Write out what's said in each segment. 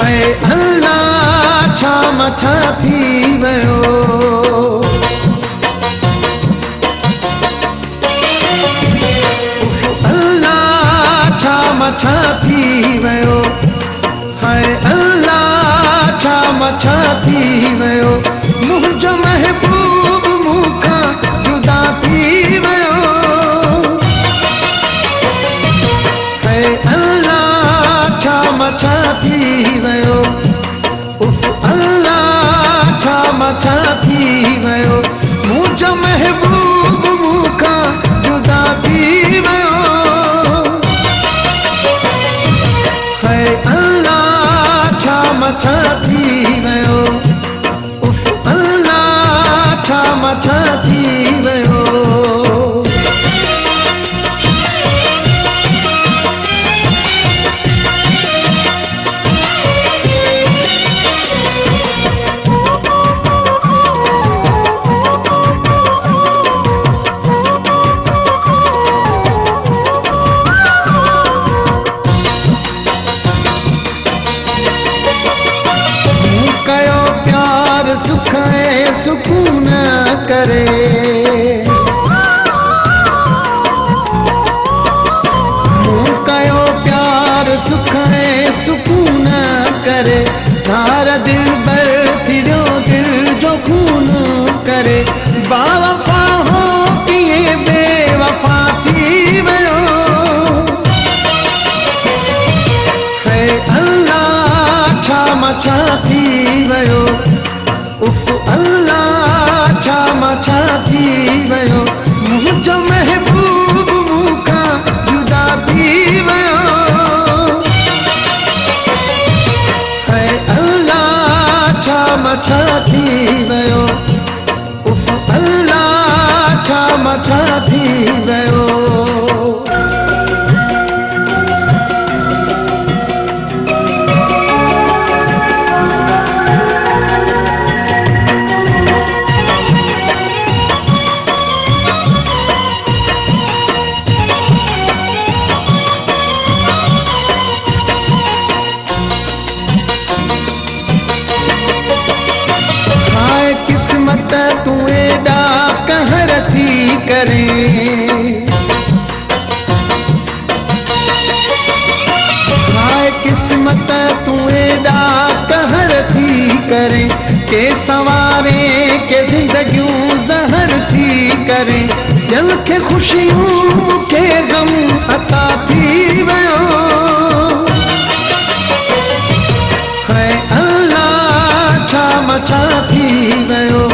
है अल्लाह छा मछा थी वियो। अल्लाह छा मछा थी वियो। है अल्लाह छा मछा थी वियो। मुंहिंजो महबूब मूंखां जुदा थी वियो। है अल्लाह छा मछा थी वियो। अल्लाह छा मछा थी वियो। मुंहिंजो महबूब मूंखां जुदा थी वियो। है अल्लाह छा मछा थी वियो। अल्लाह छा मछा थी वियो। कयो प्यार सुख ऐं सुकून करे। मूं कयो प्यार सुख ऐं सुकून करे। धार दिल बर थिरियो दिल जो खून करे। बावफा हो कीअं बेवफा थी वियो। है अल्लाह छा मछा थी वियो। अल्लाह छा मछा थी वियो। मुंहिंजो महबूब मूंखां जुदा थी वियो। है अल्लाह छा मछा थी वियो। अल्लाह छा मछा थी वियो। किस्मत तू एडा कहर थी करे। हाय किस्मत तू एडा कहर थी करे। के सवारे के जिंदगियूं ज़हर थी करे। दिल के खुशियूं के गम अता थी वियो। है अल्लाह छा मछा थी वियो।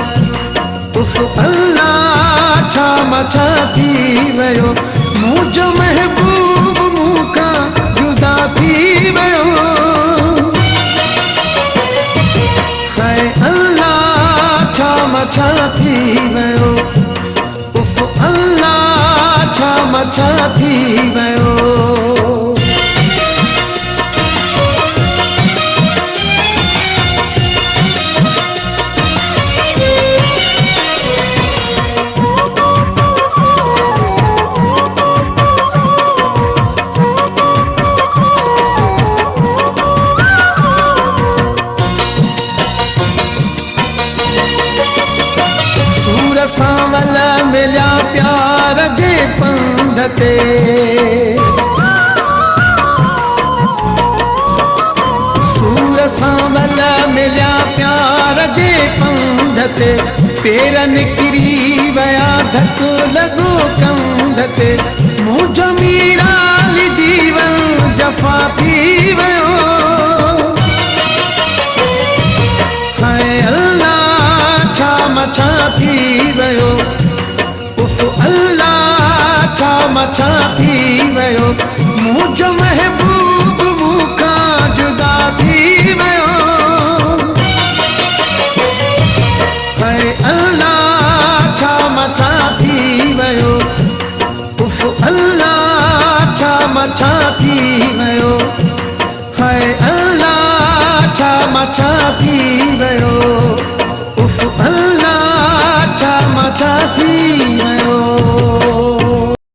अल्लाह छा मछा थी वियो। मुंहिंजो महबूब मूंखां जुदा थी वियो। है अल्लाह छा मछा थी वियो। अल्लाह छा मछा थी वियो। सांवल मिलिया प्यार जे पंध ते। सूर सांवल मिलिया प्यार जे पंध ते। पेर निकिरी विया धक लॻो कंध ते। मुंहिंजो मीराली जीवन जफ़ा थी वियो। है अल्लाह छा मछा थी वियो। अल्लाह छा मछा थी वियो। मुंहिंजो महबूब मूंखां जुदा थी वियो। है अल्लाह छा मछा थी वियो। अल्लाह छा मछा थी वियो। है अल्लाह छा मछा थी वियो। अल्लाह छा मछा थी वियो।